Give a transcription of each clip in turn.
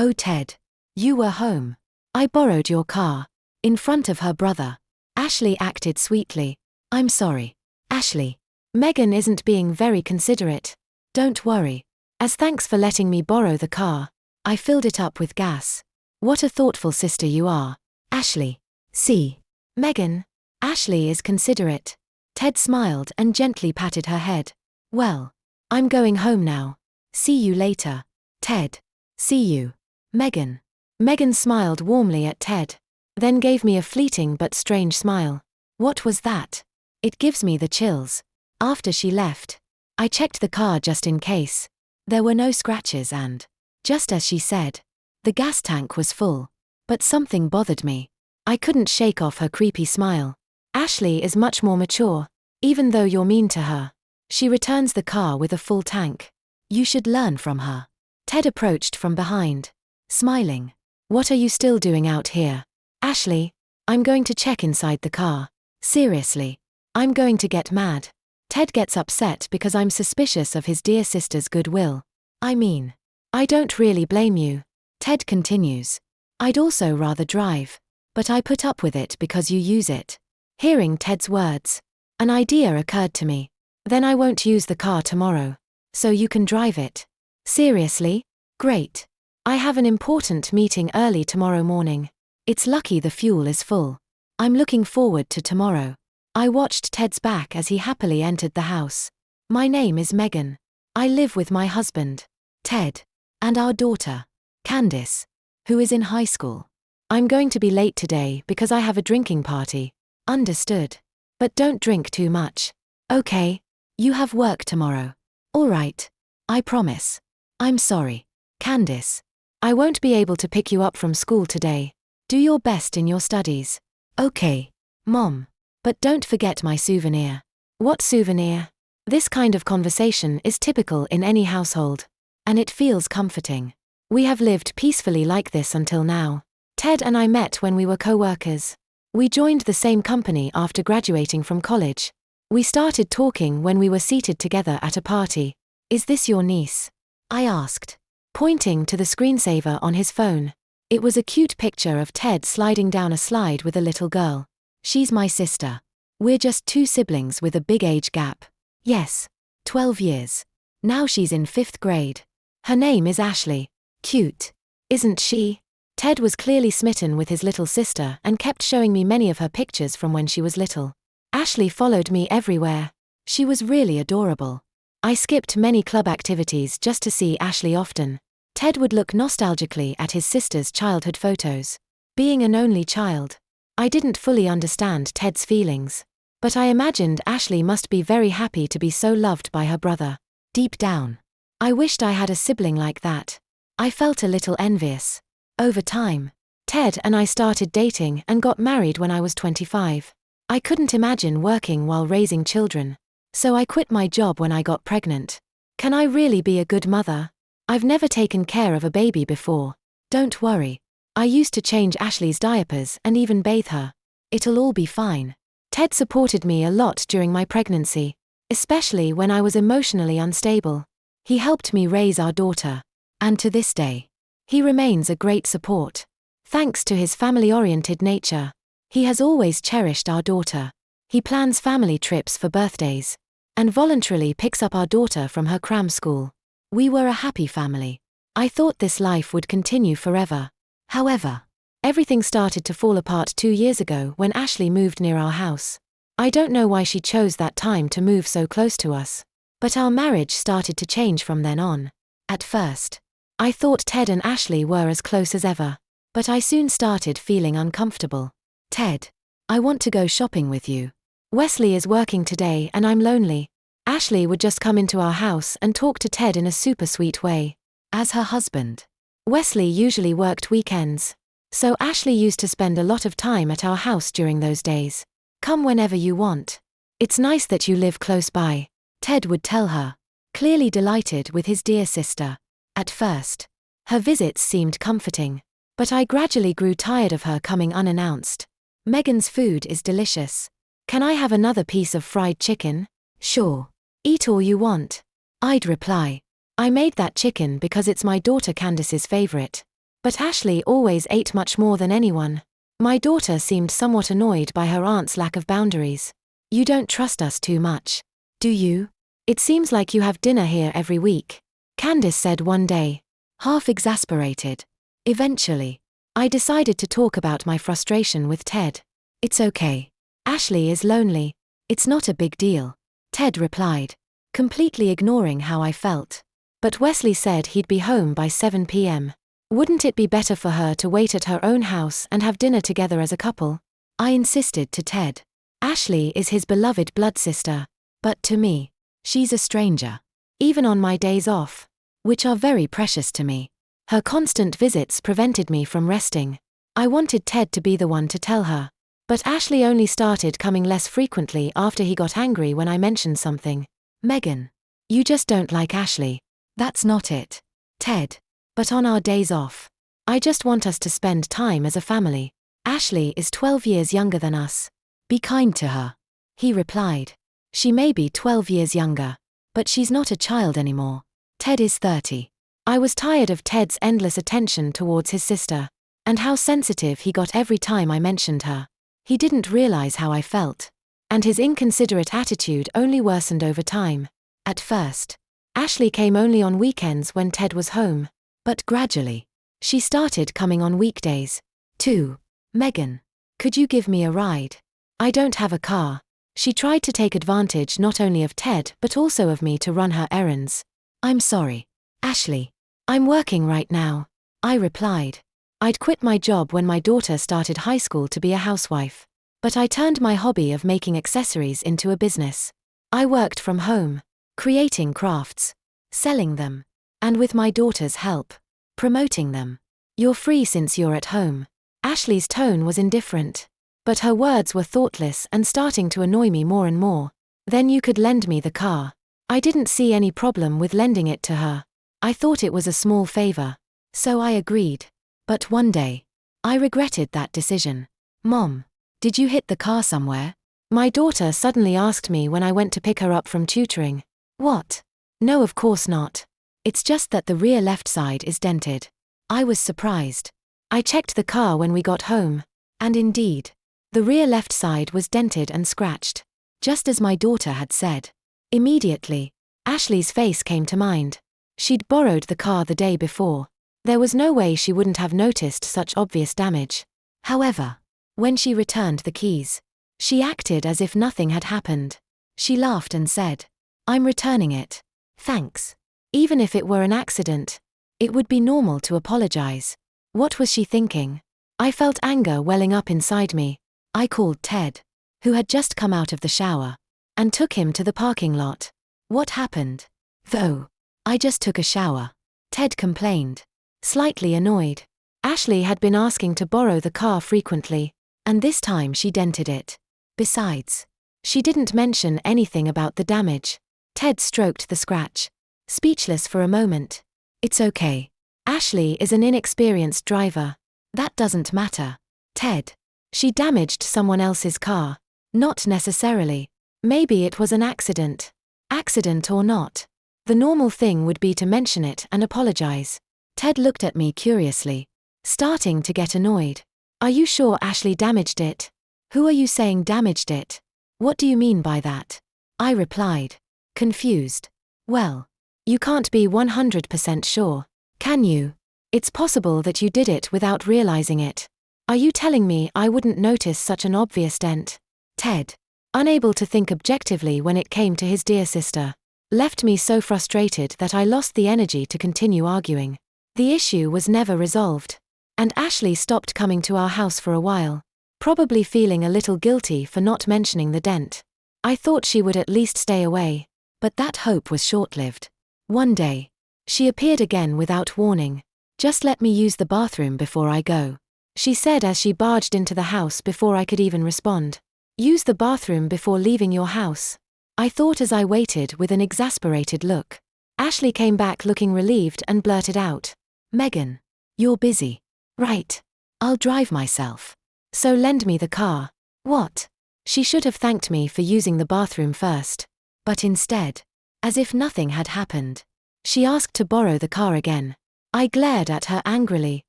Oh Ted. You were home. I borrowed your car. In front of her brother. Ashley acted sweetly. I'm sorry. Ashley. Megan isn't being very considerate. Don't worry. As thanks for letting me borrow the car, I filled it up with gas. What a thoughtful sister you are. Ashley. See. Megan. Ashley is considerate. Ted smiled and gently patted her head. Well. I'm going home now. See you later. Ted. See you. Megan. Megan smiled warmly at Ted. Then gave me a fleeting but strange smile. What was that? It gives me the chills. After she left, I checked the car just in case. There were no scratches and, just as she said, the gas tank was full. But something bothered me. I couldn't shake off her creepy smile. Ashley is much more mature, even though you're mean to her. She returns the car with a full tank. You should learn from her. Ted approached from behind, smiling. What are you still doing out here? Ashley, I'm going to check inside the car. Seriously. I'm going to get mad. Ted gets upset because I'm suspicious of his dear sister's goodwill. I mean, I don't really blame you. Ted continues. I'd also rather drive. But I put up with it because you use it. Hearing Ted's words, an idea occurred to me. Then I won't use the car tomorrow. So you can drive it. Seriously? Great. I have an important meeting early tomorrow morning. It's lucky the fuel is full. I'm looking forward to tomorrow. I watched Ted's back as he happily entered the house. My name is Megan. I live with my husband, Ted, and our daughter, Candice, who is in high school. I'm going to be late today because I have a drinking party. Understood. But don't drink too much. Okay. You have work tomorrow. All right. I promise. I'm sorry. Candice. I won't be able to pick you up from school today. Do your best in your studies. Okay. Mom. But don't forget my souvenir. What souvenir? This kind of conversation is typical in any household. And it feels comforting. We have lived peacefully like this until now. Ted and I met when we were co-workers. We joined the same company after graduating from college. We started talking when we were seated together at a party. Is this your niece? I asked, pointing to the screensaver on his phone. It was a cute picture of Ted sliding down a slide with a little girl. She's my sister. We're just two siblings with a big age gap. Yes. 12 years. Now she's in 5th grade. Her name is Ashley. Cute. Isn't she? Ted was clearly smitten with his little sister and kept showing me many of her pictures from when she was little. Ashley followed me everywhere. She was really adorable. I skipped many club activities just to see Ashley often. Ted would look nostalgically at his sister's childhood photos. Being an only child, I didn't fully understand Ted's feelings. But I imagined Ashley must be very happy to be so loved by her brother. Deep down, I wished I had a sibling like that. I felt a little envious. Over time, Ted and I started dating and got married when I was 25. I couldn't imagine working while raising children. So I quit my job when I got pregnant. Can I really be a good mother? I've never taken care of a baby before. Don't worry. I used to change Ashley's diapers and even bathe her. It'll all be fine. Ted supported me a lot during my pregnancy, especially when I was emotionally unstable. He helped me raise our daughter. And to this day, he remains a great support. Thanks to his family-oriented nature, he has always cherished our daughter. He plans family trips for birthdays and voluntarily picks up our daughter from her cram school. We were a happy family. I thought this life would continue forever. However, everything started to fall apart 2 years ago when Ashley moved near our house. I don't know why she chose that time to move so close to us. But our marriage started to change from then on. At first, I thought Ted and Ashley were as close as ever. But I soon started feeling uncomfortable. Ted, I want to go shopping with you. Wesley is working today and I'm lonely. Ashley would just come into our house and talk to Ted in a super sweet way. As her husband, Wesley usually worked weekends. So Ashley used to spend a lot of time at our house during those days. Come whenever you want. It's nice that you live close by, Ted would tell her, clearly delighted with his dear sister. At first, her visits seemed comforting. But I gradually grew tired of her coming unannounced. Megan's food is delicious. Can I have another piece of fried chicken? Sure. Eat all you want. I'd reply. I made that chicken because it's my daughter Candice's favorite. But Ashley always ate much more than anyone. My daughter seemed somewhat annoyed by her aunt's lack of boundaries. You don't trust us too much, do you? It seems like you have dinner here every week, Candace said one day, half exasperated. Eventually, I decided to talk about my frustration with Ted. It's okay. Ashley is lonely. It's not a big deal, Ted replied, completely ignoring how I felt. But Wesley said he'd be home by 7 p.m. Wouldn't it be better for her to wait at her own house and have dinner together as a couple? I insisted to Ted. Ashley is his beloved blood sister, but to me, she's a stranger. Even on my days off, which are very precious to me, her constant visits prevented me from resting. I wanted Ted to be the one to tell her. But Ashley only started coming less frequently after he got angry when I mentioned something. Megan, you just don't like Ashley. That's not it, Ted. But on our days off, I just want us to spend time as a family. Ashley is 12 years younger than us. Be kind to her, he replied. She may be 12 years younger, but she's not a child anymore. Ted is 30. I was tired of Ted's endless attention towards his sister, and how sensitive he got every time I mentioned her. He didn't realize how I felt, and his inconsiderate attitude only worsened over time. At first, Ashley came only on weekends when Ted was home. But gradually, she started coming on weekdays, too. Megan, could you give me a ride? I don't have a car. She tried to take advantage not only of Ted but also of me to run her errands. I'm sorry, Ashley. I'm working right now, I replied. I'd quit my job when my daughter started high school to be a housewife. But I turned my hobby of making accessories into a business. I worked from home, creating crafts, selling them, and with my daughter's help, promoting them. You're free since you're at home. Ashley's tone was indifferent, but her words were thoughtless and starting to annoy me more and more. Then you could lend me the car. I didn't see any problem with lending it to her. I thought it was a small favor, so I agreed. But one day, I regretted that decision. Mom, did you hit the car somewhere? My daughter suddenly asked me when I went to pick her up from tutoring. What? No, of course not. It's just that the rear left side is dented. I was surprised. I checked the car when we got home, and indeed, the rear left side was dented and scratched, just as my daughter had said. Immediately, Ashley's face came to mind. She'd borrowed the car the day before. There was no way she wouldn't have noticed such obvious damage. However, when she returned the keys, she acted as if nothing had happened. She laughed and said, "I'm returning it. Thanks." Even if it were an accident, it would be normal to apologize. What was she thinking? I felt anger welling up inside me. I called Ted, who had just come out of the shower, and took him to the parking lot. What happened? Though, I just took a shower, Ted complained, slightly annoyed. Ashley had been asking to borrow the car frequently, and this time she dented it. Besides, she didn't mention anything about the damage. Ted stroked the scratch, speechless for a moment. It's okay. Ashley is an inexperienced driver. That doesn't matter. Ted. She damaged someone else's car. Not necessarily. Maybe it was an accident. Accident or not, the normal thing would be to mention it and apologize. Ted looked at me curiously, starting to get annoyed. Are you sure Ashley damaged it? Who are you saying damaged it? What do you mean by that? I replied, confused. Well, you can't be 100% sure, can you? It's possible that you did it without realizing it. Are you telling me I wouldn't notice such an obvious dent? Ted, unable to think objectively when it came to his dear sister, left me so frustrated that I lost the energy to continue arguing. The issue was never resolved, and Ashley stopped coming to our house for a while, probably feeling a little guilty for not mentioning the dent. I thought she would at least stay away, but that hope was short-lived. One day, she appeared again without warning. Just let me use the bathroom before I go, she said as she barged into the house before I could even respond. Use the bathroom before leaving your house? I thought as I waited with an exasperated look. Ashley came back looking relieved and blurted out, Megan, you're busy. Right. I'll drive myself. So lend me the car. What? She should have thanked me for using the bathroom first. But instead, as if nothing had happened, she asked to borrow the car again. I glared at her angrily.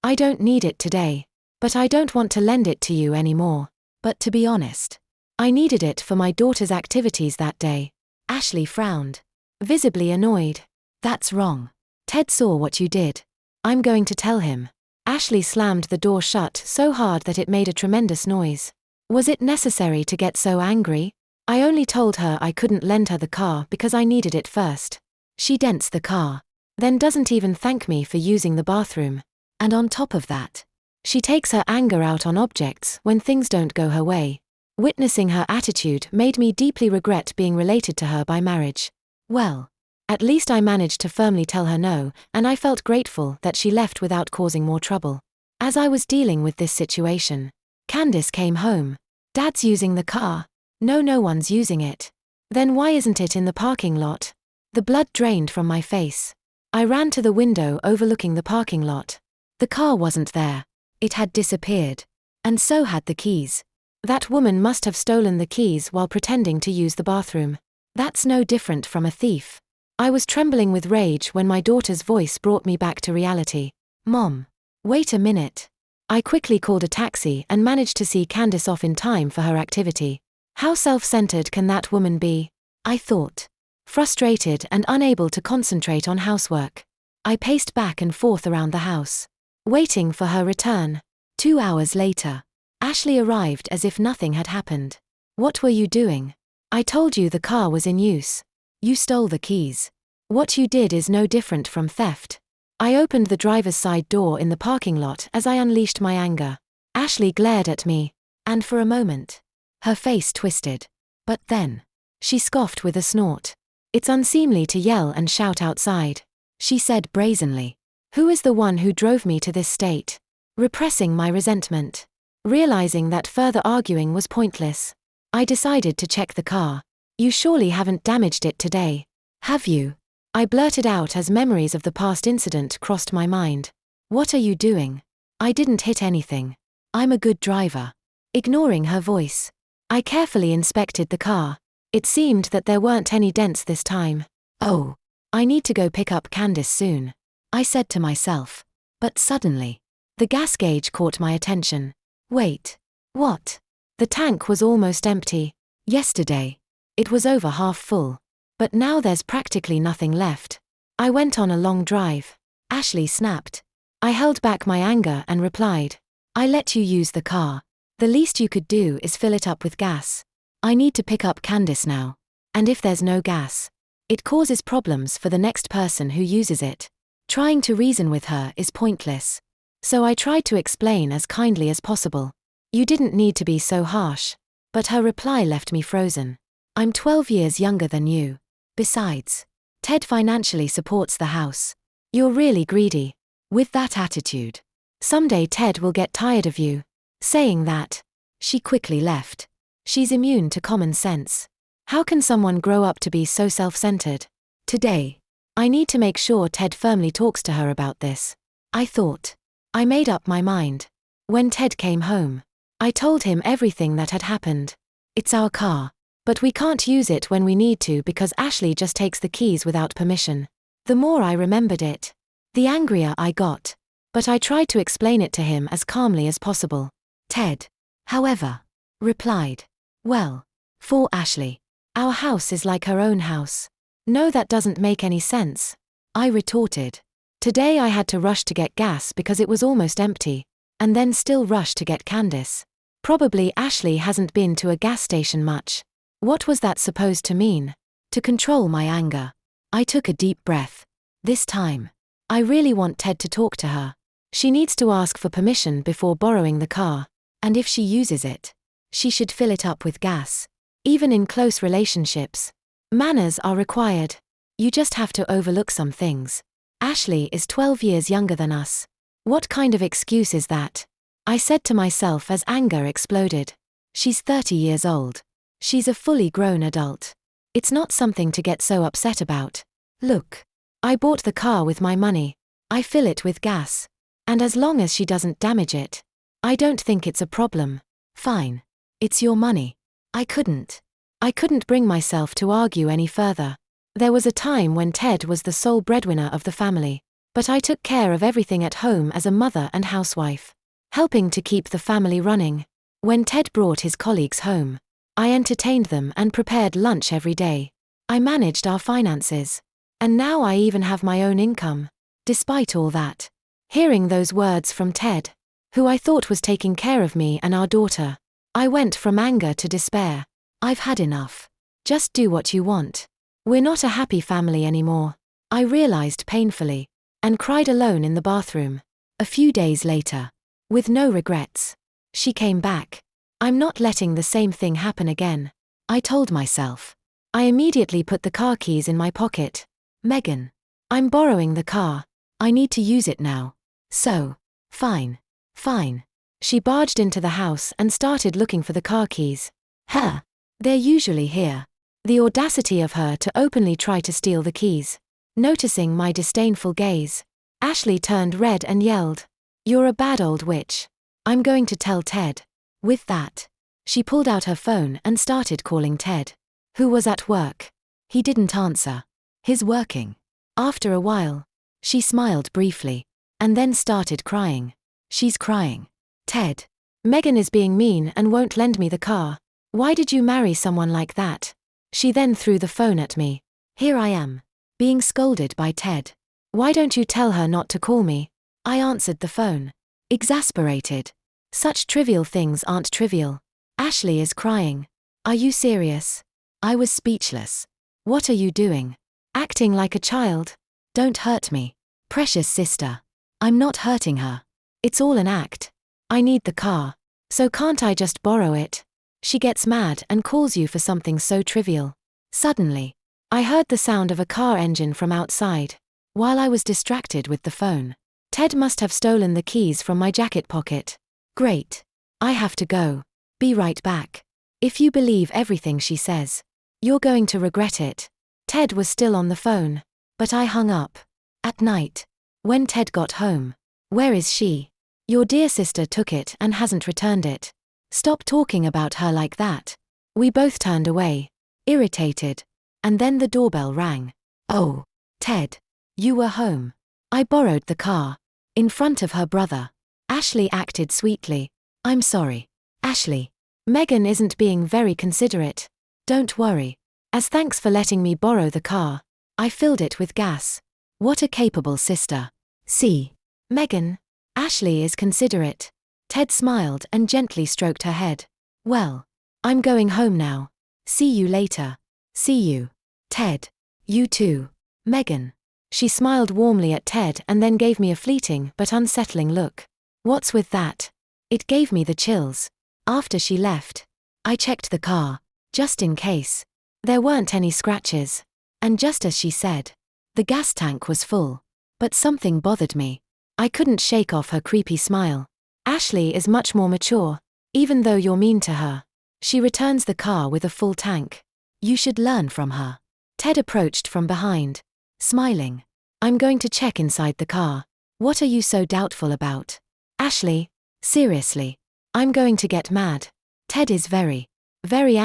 I don't need it today. But I don't want to lend it to you anymore. But to be honest, I needed it for my daughter's activities that day. Ashley frowned, visibly annoyed. That's wrong. Ted saw what you did. I'm going to tell him. Ashley slammed the door shut so hard that it made a tremendous noise. Was it necessary to get so angry? I only told her I couldn't lend her the car because I needed it first. She dents the car, then doesn't even thank me for using the bathroom. And on top of that, she takes her anger out on objects when things don't go her way. Witnessing her attitude made me deeply regret being related to her by marriage. Well, at least I managed to firmly tell her no, and I felt grateful that she left without causing more trouble. As I was dealing with this situation, Candice came home. Dad's using the car. No one's using it. Then why isn't it in the parking lot? The blood drained from my face. I ran to the window overlooking the parking lot. The car wasn't there. It had disappeared. And so had the keys. That woman must have stolen the keys while pretending to use the bathroom. That's no different from a thief. I was trembling with rage when my daughter's voice brought me back to reality. Mom. Wait a minute. I quickly called a taxi and managed to see Candice off in time for her activity. How self-centered can that woman be? I thought. Frustrated and unable to concentrate on housework. I paced back and forth around the house, waiting for her return. 2 hours later, Ashley arrived as if nothing had happened. What were you doing? I told you the car was in use. You stole the keys. What you did is no different from theft. I opened the driver's side door in the parking lot as I unleashed my anger. Ashley glared at me, and for a moment, her face twisted. But then, she scoffed with a snort. It's unseemly to yell and shout outside, she said brazenly. Who is the one who drove me to this state? Repressing my resentment. Realizing that further arguing was pointless, I decided to check the car. You surely haven't damaged it today, have you? I blurted out as memories of the past incident crossed my mind. What are you doing? I didn't hit anything. I'm a good driver. Ignoring her voice, I carefully inspected the car. It seemed that there weren't any dents this time. Oh, I need to go pick up Candice soon, I said to myself. But suddenly, the gas gauge caught my attention. Wait. What? The tank was almost empty. Yesterday, it was over half full. But now there's practically nothing left. I went on a long drive. Ashley snapped. I held back my anger and replied. I let you use the car. The least you could do is fill it up with gas. I need to pick up Candice now. And if there's no gas, it causes problems for the next person who uses it. Trying to reason with her is pointless. So I tried to explain as kindly as possible. You didn't need to be so harsh. But her reply left me frozen. I'm 12 years younger than you. Besides, Ted financially supports the house. You're really greedy. With that attitude, someday Ted will get tired of you. Saying that, she quickly left. She's immune to common sense. How can someone grow up to be so self-centered? Today, I need to make sure Ted firmly talks to her about this, I thought. I made up my mind. When Ted came home, I told him everything that had happened. It's our car, but we can't use it when we need to because Ashley just takes the keys without permission. The more I remembered it, the angrier I got. But I tried to explain it to him as calmly as possible. Ted, however, replied, well, for Ashley, our house is like her own house. No, that doesn't make any sense, I retorted. Today I had to rush to get gas because it was almost empty, and then still rush to get Candice. Probably Ashley hasn't been to a gas station much. What was that supposed to mean? To control my anger, I took a deep breath. This time, I really want Ted to talk to her. She needs to ask for permission before borrowing the car, and if she uses it, she should fill it up with gas. Even in close relationships, manners are required. You just have to overlook some things. Ashley is 12 years younger than us. What kind of excuse is that? I said to myself as anger exploded. She's 30 years old. She's a fully grown adult. It's not something to get so upset about. Look, I bought the car with my money. I fill it with gas. And as long as she doesn't damage it, I don't think it's a problem. Fine. It's your money. I couldn't bring myself to argue any further. There was a time when Ted was the sole breadwinner of the family. But I took care of everything at home as a mother and housewife, helping to keep the family running. When Ted brought his colleagues home, I entertained them and prepared lunch every day. I managed our finances. And now I even have my own income. Despite all that, hearing those words from Ted, who I thought was taking care of me and our daughter, I went from anger to despair. I've had enough. Just do what you want. We're not a happy family anymore, I realized painfully, and cried alone in the bathroom. A few days later, with no regrets, she came back. I'm not letting the same thing happen again, I told myself. I immediately put the car keys in my pocket. Megan, I'm borrowing the car. I need to use it now. So, fine. She barged into the house and started looking for the car keys. They're usually here. The audacity of her to openly try to steal the keys. Noticing my disdainful gaze, Ashley turned red and yelled, "You're a bad old witch. I'm going to tell Ted." With that, she pulled out her phone and started calling Ted, who was at work. He didn't answer. He's working. After a while, she smiled briefly, and then started crying. She's crying. "Ted, Megan is being mean and won't lend me the car. Why did you marry someone like that?" She then threw the phone at me. Here I am, being scolded by Ted. "Why don't you tell her not to call me?" I answered the phone, exasperated. Such trivial things aren't trivial. Ashley is crying. Are you serious? I was speechless. What are you doing? Acting like a child? Don't hurt me. Precious sister. I'm not hurting her. It's all an act. I need the car. So can't I just borrow it? She gets mad and calls you for something so trivial. Suddenly, I heard the sound of a car engine from outside. While I was distracted with the phone, Ted must have stolen the keys from my jacket pocket. Great. I have to go. Be right back. If you believe everything she says, you're going to regret it. Ted was still on the phone, but I hung up. At night, when Ted got home, "Where is she? Your dear sister took it and hasn't returned it. Stop talking about her like that." We both turned away, irritated, and then the doorbell rang. "Oh, Ted, you were home. I borrowed the car." In front of her brother, Ashley acted sweetly. "I'm sorry, Ashley. Megan isn't being very considerate. Don't worry. As thanks for letting me borrow the car, I filled it with gas." What a capable sister. See, Megan, Ashley is considerate. Ted smiled and gently stroked her head. "Well, I'm going home now. See you later." "See you, Ted." "You too, Megan." She smiled warmly at Ted and then gave me a fleeting but unsettling look. What's with that? It gave me the chills. After she left, I checked the car, just in case. There weren't any scratches. And just as she said, the gas tank was full. But something bothered me. I couldn't shake off her creepy smile. Ashley is much more mature, even though you're mean to her. She returns the car with a full tank. You should learn from her. Ted approached from behind, smiling. "I'm going to check inside the car. What are you so doubtful about?" "Ashley, seriously, I'm going to get mad." Ted is very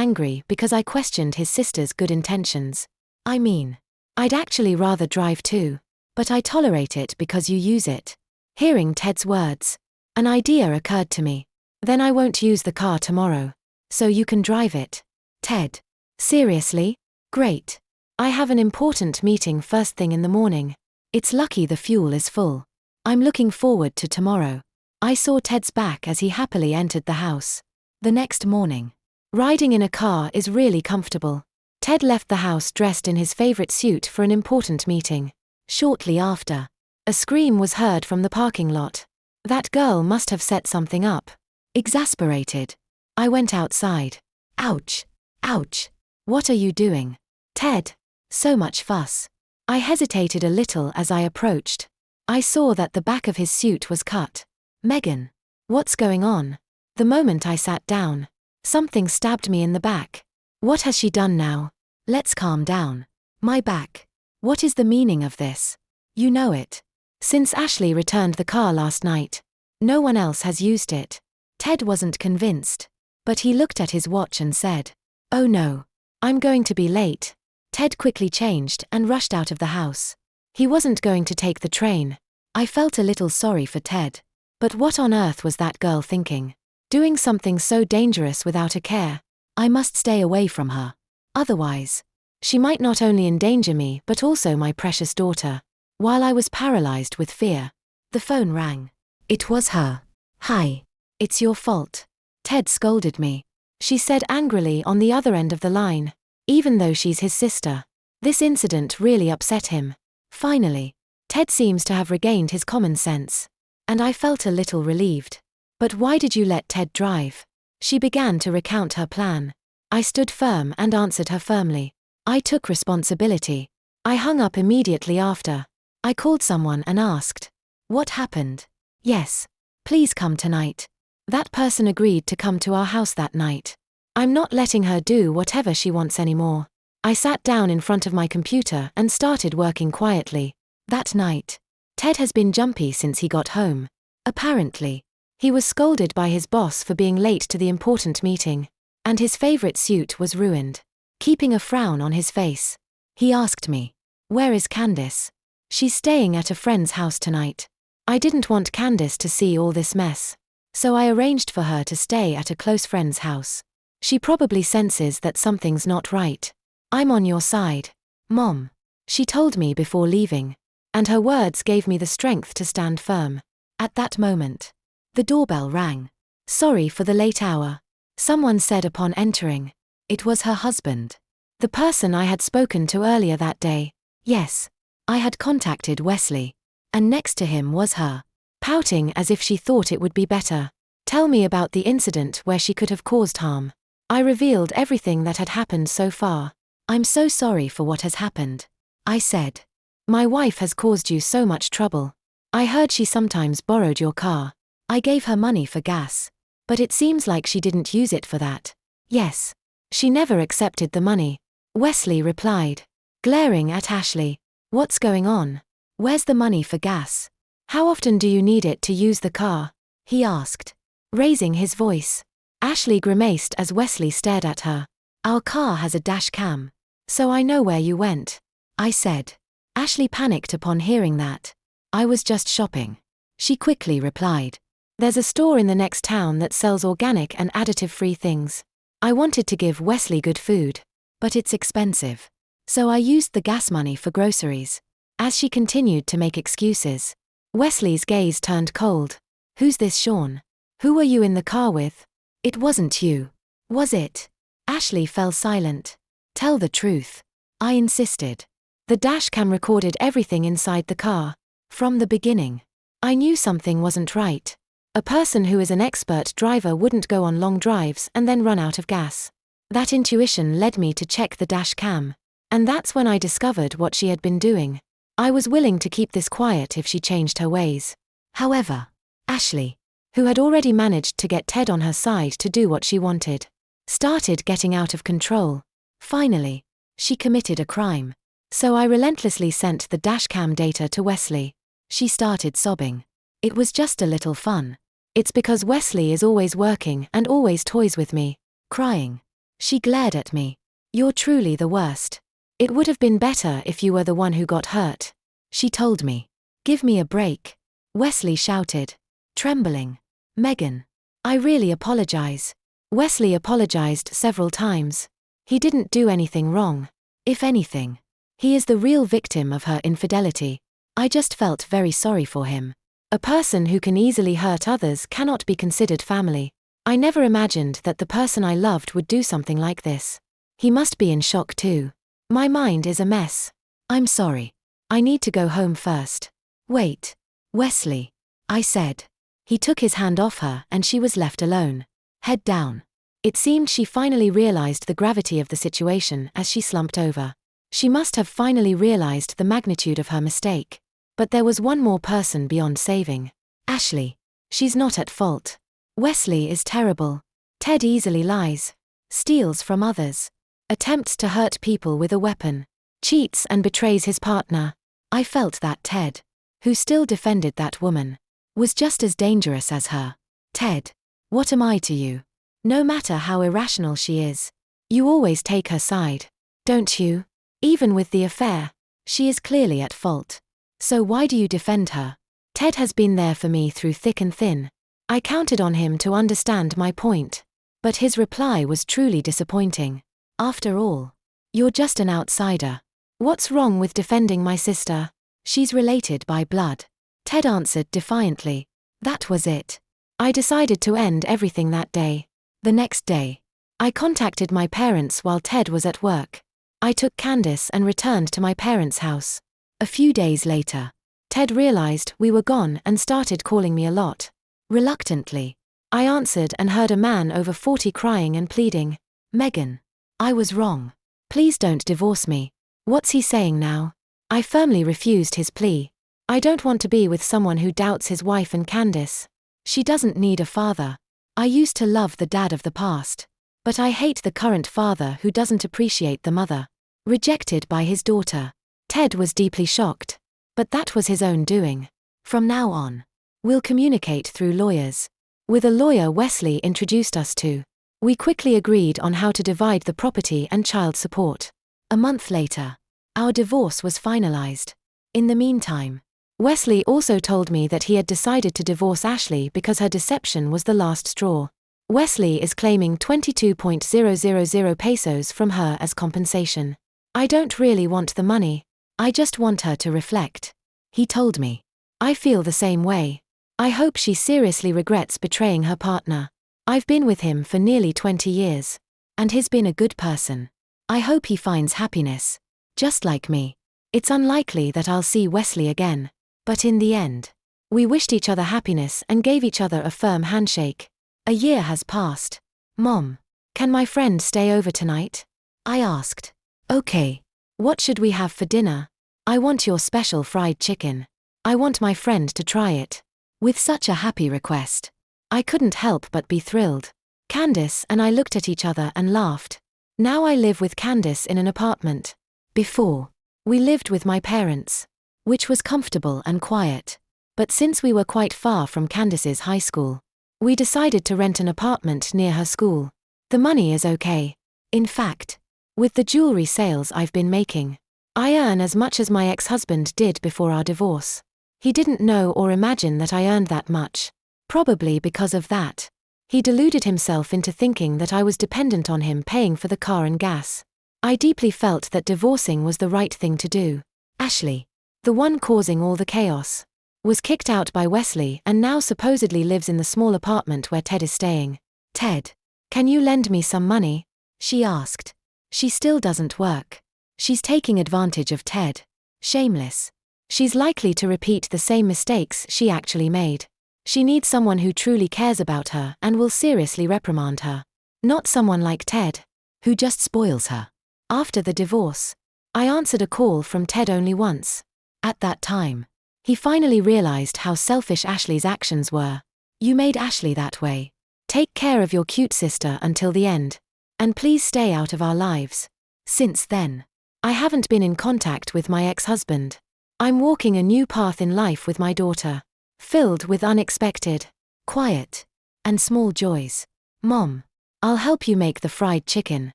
angry because I questioned his sister's good intentions. "I mean, I'd actually rather drive too, but I tolerate it because you use it." Hearing Ted's words, an idea occurred to me. "Then I won't use the car tomorrow, so you can drive it." "Ted, seriously? Great. I have an important meeting first thing in the morning. It's lucky the fuel is full. I'm looking forward to tomorrow." I saw Ted's back as he happily entered the house. The next morning, riding in a car is really comfortable. Ted left the house dressed in his favorite suit for an important meeting. Shortly after, a scream was heard from the parking lot. That girl must have set something up. Exasperated, I went outside. "Ouch. Ouch. What are you doing, Ted? So much fuss." I hesitated a little as I approached. I saw that the back of his suit was cut. "Megan, what's going on?" The moment I sat down, something stabbed me in the back. What has she done now? Let's calm down. My back. What is the meaning of this? You know it. Since Ashley returned the car last night, no one else has used it. Ted wasn't convinced, but he looked at his watch and said, "Oh no, I'm going to be late." Ted quickly changed and rushed out of the house. He wasn't going to take the train. I felt a little sorry for Ted. But what on earth was that girl thinking? Doing something so dangerous without a care. I must stay away from her. Otherwise, she might not only endanger me but also my precious daughter. While I was paralyzed with fear, the phone rang. It was her. "Hi. It's your fault." Ted scolded me. She said angrily on the other end of the line. Even though she's his sister. This incident really upset him. Finally, Ted seems to have regained his common sense. And I felt a little relieved. "But why did you let Ted drive?" She began to recount her plan. I stood firm and answered her firmly. I took responsibility. I hung up immediately after. I called someone and asked, "What happened?" "Yes. Please come tonight." That person agreed to come to our house that night. I'm not letting her do whatever she wants anymore. I sat down in front of my computer and started working quietly. That night, Ted has been jumpy since he got home. Apparently, he was scolded by his boss for being late to the important meeting, and his favorite suit was ruined. Keeping a frown on his face, he asked me, "Where is Candice?" "She's staying at a friend's house tonight." I didn't want Candice to see all this mess, so I arranged for her to stay at a close friend's house. She probably senses that something's not right. "I'm on your side, Mom," she told me before leaving, and her words gave me the strength to stand firm. At that moment, the doorbell rang. "Sorry for the late hour," someone said upon entering. It was her husband. The person I had spoken to earlier that day. Yes, I had contacted Wesley. And next to him was her, pouting as if she thought it would be better. Tell me about the incident where she could have caused harm. I revealed everything that had happened so far. "I'm so sorry for what has happened," I said. "My wife has caused you so much trouble. I heard she sometimes borrowed your car." I gave her money for gas. But it seems like she didn't use it for that. "Yes. She never accepted the money," Wesley replied, glaring at Ashley. "What's going on? Where's the money for gas? How often do you need it to use the car?" he asked, raising his voice. Ashley grimaced as Wesley stared at her. "Our car has a dash cam, so I know where you went," I said. Ashley panicked upon hearing that. "I was just shopping," she quickly replied. "There's a store in the next town that sells organic and additive-free things. I wanted to give Wesley good food, but it's expensive. So I used the gas money for groceries." As she continued to make excuses, Wesley's gaze turned cold. "Who's this Sean? Who were you in the car with? It wasn't you, was it?" Ashley fell silent. "Tell the truth," I insisted. The dash cam recorded everything inside the car. From the beginning, I knew something wasn't right. A person who is an expert driver wouldn't go on long drives and then run out of gas. That intuition led me to check the dash cam. And that's when I discovered what she had been doing. I was willing to keep this quiet if she changed her ways. However, Ashley, who had already managed to get Ted on her side to do what she wanted, started getting out of control. Finally, she committed a crime. So I relentlessly sent the dashcam data to Wesley. She started sobbing. "It was just a little fun. It's because Wesley is always working and always toys with me." Crying, she glared at me. "You're truly the worst. It would have been better if you were the one who got hurt," she told me. "Give me a break," Wesley shouted, trembling. "Megan, I really apologize." Wesley apologized several times. He didn't do anything wrong. If anything, he is the real victim of her infidelity. I just felt very sorry for him. A person who can easily hurt others cannot be considered family. I never imagined that the person I loved would do something like this. He must be in shock too. My mind is a mess. I'm sorry. I need to go home first. "Wait, Wesley," I said. He took his hand off her and she was left alone, head down. It seemed she finally realized the gravity of the situation as she slumped over. She must have finally realized the magnitude of her mistake. But there was one more person beyond saving. Ashley. She's not at fault. Wesley is terrible. Ted easily lies, steals from others, attempts to hurt people with a weapon, cheats and betrays his partner. I felt that Ted, who still defended that woman, was just as dangerous as her. "Ted, what am I to you? No matter how irrational she is, you always take her side, don't you? Even with the affair, she is clearly at fault. So why do you defend her? Ted has been there for me through thick and thin. I counted on him to understand my point. But his reply was truly disappointing. After all, you're just an outsider. What's wrong with defending my sister? She's related by blood. Ted answered defiantly. That was it. I decided to end everything that day. The next day, I contacted my parents while Ted was at work. I took Candace and returned to my parents' house. A few days later, Ted realized we were gone and started calling me a lot. Reluctantly, I answered and heard a man over 40 crying and pleading, "Megan, I was wrong. Please don't divorce me." What's he saying now? I firmly refused his plea. I don't want to be with someone who doubts his wife and Candace. She doesn't need a father. I used to love the dad of the past. But I hate the current father who doesn't appreciate the mother. Rejected by his daughter. Ted was deeply shocked. But that was his own doing. From now on, we'll communicate through lawyers. With a lawyer Wesley introduced us to. We quickly agreed on how to divide the property and child support. A month later, our divorce was finalized. In the meantime, Wesley also told me that he had decided to divorce Ashley because her deception was the last straw. Wesley is claiming 22,000 pesos from her as compensation. I don't really want the money. I just want her to reflect. He told me. I feel the same way. I hope she seriously regrets betraying her partner. I've been with him for nearly 20 years. And he's been a good person. I hope he finds happiness. Just like me. It's unlikely that I'll see Wesley again. But in the end, we wished each other happiness and gave each other a firm handshake. A year has passed. Mom, can my friend stay over tonight? I asked. Okay. What should we have for dinner? I want your special fried chicken. I want my friend to try it. With such a happy request, I couldn't help but be thrilled. Candace and I looked at each other and laughed. Now I live with Candace in an apartment. Before, we lived with my parents, which was comfortable and quiet. But since we were quite far from Candace's high school, we decided to rent an apartment near her school. The money is okay. In fact, with the jewelry sales I've been making, I earn as much as my ex-husband did before our divorce. He didn't know or imagine that I earned that much. Probably because of that, he deluded himself into thinking that I was dependent on him paying for the car and gas. I deeply felt that divorcing was the right thing to do. Ashley, the one causing all the chaos, was kicked out by Wesley and now supposedly lives in the small apartment where Ted is staying. Ted, can you lend me some money? She asked. She still doesn't work. She's taking advantage of Ted. Shameless. She's likely to repeat the same mistakes she actually made. She needs someone who truly cares about her and will seriously reprimand her. Not someone like Ted, who just spoils her. After the divorce, I answered a call from Ted only once. At that time, he finally realized how selfish Ashley's actions were. You made Ashley that way. Take care of your cute sister until the end. And please stay out of our lives. Since then, I haven't been in contact with my ex-husband. I'm walking a new path in life with my daughter, filled with unexpected, quiet, and small joys. Mom, I'll help you make the fried chicken.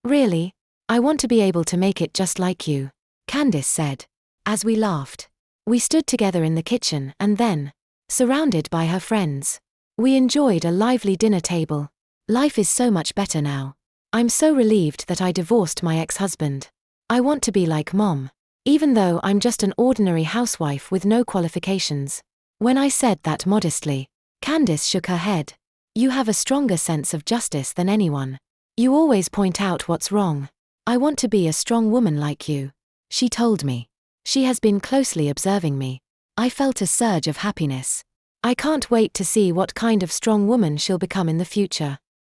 Really? I want to be able to make it just like you, Candace said. As we laughed, we stood together in the kitchen and then, surrounded by her friends, we enjoyed a lively dinner table. Life is so much better now. I'm so relieved that I divorced my ex-husband. I want to be like Mom, even though I'm just an ordinary housewife with no qualifications. When I said that modestly, Candace shook her head. You have a stronger sense of justice than anyone. You always point out what's wrong. I want to be a strong woman like you, she told me. She has been closely observing me. I felt a surge of happiness. I can't wait to see what kind of strong woman she'll become in the future.